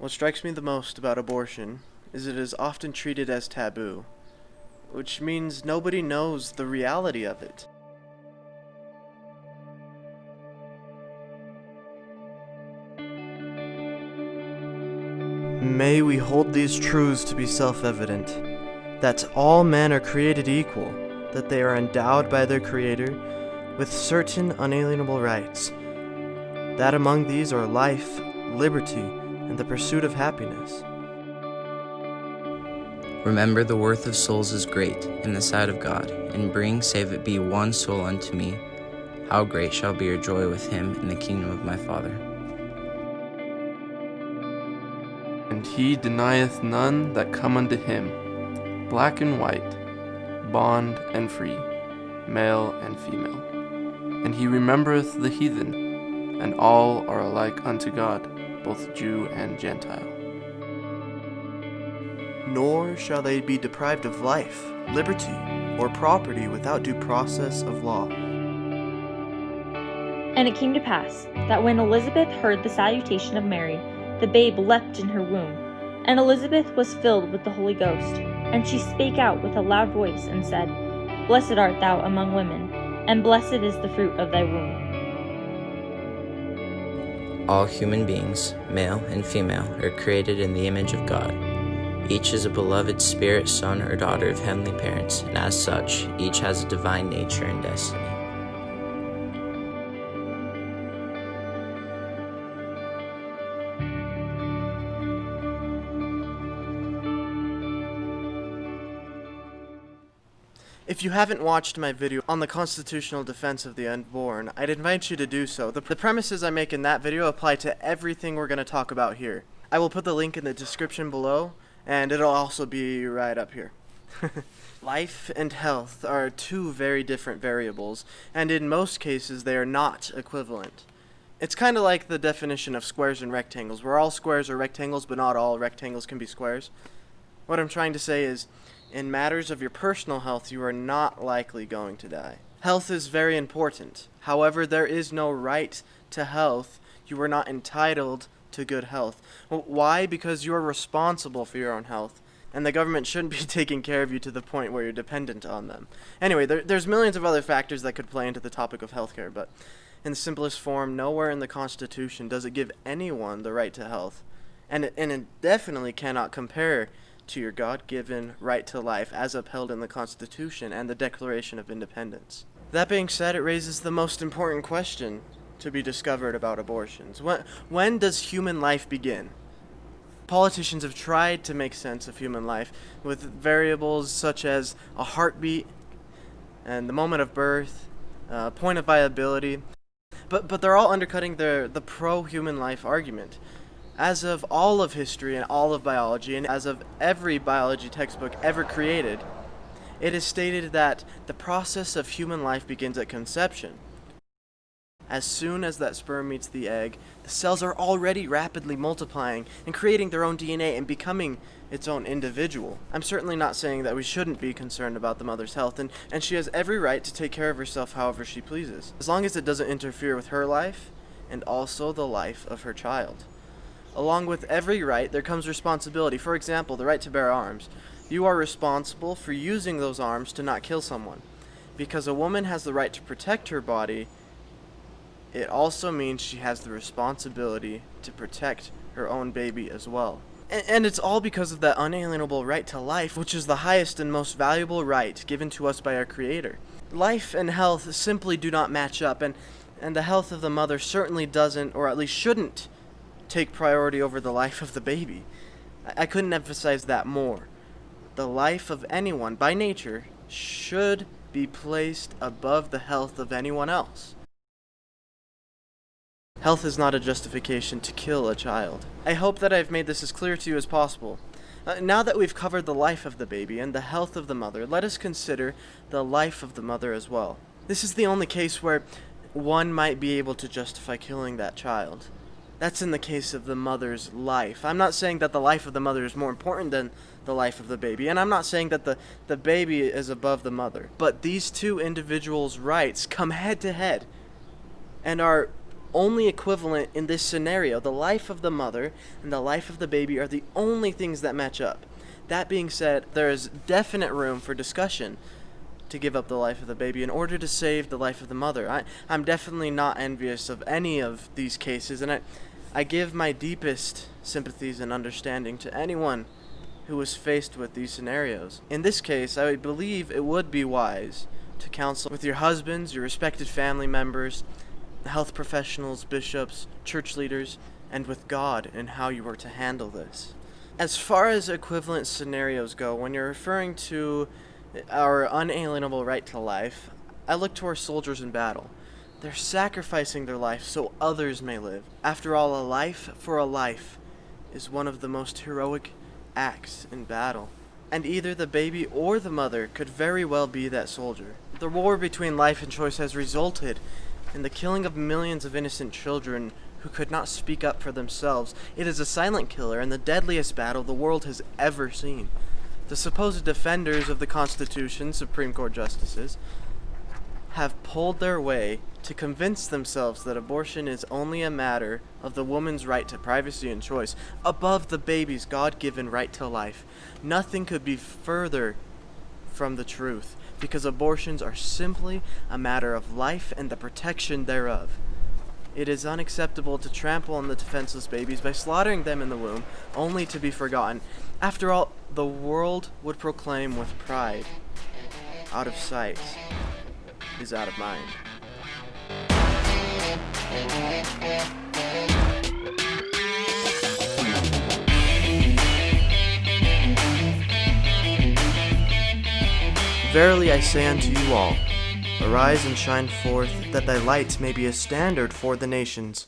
What strikes me the most about abortion is it is often treated as taboo, which means nobody knows the reality of it. May we hold these truths to be self-evident, that all men are created equal, that they are endowed by their Creator with certain unalienable rights, that among these are life, liberty, and the pursuit of happiness. Remember the worth of souls is great in the sight of God, and bring, save it be one soul unto me. How great shall be your joy with him in the kingdom of my Father. And he denieth none that come unto him, black and white, bond and free, male and female. And he remembereth the heathen, and all are alike unto God, both Jew and Gentile. Nor shall they be deprived of life, liberty, or property without due process of law. And it came to pass, that when Elizabeth heard the salutation of Mary, the babe leapt in her womb. And Elizabeth was filled with the Holy Ghost. And she spake out with a loud voice, and said, Blessed art thou among women, and blessed is the fruit of thy womb. All human beings, male and female, are created in the image of God. Each is a beloved spirit, son, or daughter of heavenly parents, and as such, each has a divine nature and destiny. If you haven't watched my video on the constitutional defense of the unborn, I'd invite you to do so. The premises I make in that video apply to everything we're going to talk about here. I will put the link in the description below, and it'll also be right up here. Life and health are two very different variables, and in most cases they are not equivalent. It's kind of like the definition of squares and rectangles, where all squares are rectangles, but not all rectangles can be squares. What I'm trying to say is, in matters of your personal health, you are not likely going to die. Health is very important. However, there is no right to health. You are not entitled to good health. Why? Because you are responsible for your own health, and the government shouldn't be taking care of you to the point where you're dependent on them. Anyway, there's millions of other factors that could play into the topic of healthcare, but in the simplest form, nowhere in the Constitution does it give anyone the right to health. And it definitely cannot compare to your God-given right to life as upheld in the Constitution and the Declaration of Independence. That being said, it raises the most important question to be discovered about abortions. When does human life begin? Politicians have tried to make sense of human life with variables such as a heartbeat and the moment of birth, point of viability, but they're all undercutting the pro-human life argument. As of all of history and all of biology, and as of every biology textbook ever created, it is stated that the process of human life begins at conception. As soon as that sperm meets the egg, the cells are already rapidly multiplying and creating their own DNA and becoming its own individual. I'm certainly not saying that we shouldn't be concerned about the mother's health, and she has every right to take care of herself however she pleases, as long as it doesn't interfere with her life and also the life of her child. Along with every right, there comes responsibility. For example, the right to bear arms. You are responsible for using those arms to not kill someone. Because a woman has the right to protect her body, it also means she has the responsibility to protect her own baby as well. And it's all because of that unalienable right to life, which is the highest and most valuable right given to us by our Creator. Life and health simply do not match up, and the health of the mother certainly doesn't, or at least shouldn't, take priority over the life of the baby. I couldn't emphasize that more. The life of anyone, by nature, should be placed above the health of anyone else. Health is not a justification to kill a child. I hope that I've made this as clear to you as possible. Now that we've covered the life of the baby and the health of the mother, let us consider the life of the mother as well. This is the only case where one might be able to justify killing that child. That's in the case of the mother's life. I'm not saying that the life of the mother is more important than the life of the baby, and I'm not saying that the baby is above the mother. But these two individuals' rights come head to head and are only equivalent in this scenario. The life of the mother and the life of the baby are the only things that match up. That being said, there is definite room for discussion to give up the life of the baby in order to save the life of the mother. I'm definitely not envious of any of these cases, and I give my deepest sympathies and understanding to anyone who was faced with these scenarios. In this case, I believe it would be wise to counsel with your husbands, your respected family members, health professionals, bishops, church leaders, and with God in how you are to handle this. As far as equivalent scenarios go, when you're referring to our unalienable right to life, I look to our soldiers in battle. They're sacrificing their life so others may live. After all, a life for a life is one of the most heroic acts in battle. And either the baby or the mother could very well be that soldier. The war between life and choice has resulted in the killing of millions of innocent children who could not speak up for themselves. It is a silent killer and the deadliest battle the world has ever seen. The supposed defenders of the Constitution, Supreme Court justices, have pulled their way to convince themselves that abortion is only a matter of the woman's right to privacy and choice, above the baby's God-given right to life. Nothing could be further from the truth, because abortions are simply a matter of life and the protection thereof. It is unacceptable to trample on the defenseless babies by slaughtering them in the womb, only to be forgotten. After all, the world would proclaim with pride, out of sight is out of mind. Verily I say unto you all, arise and shine forth, that thy light may be a standard for the nations.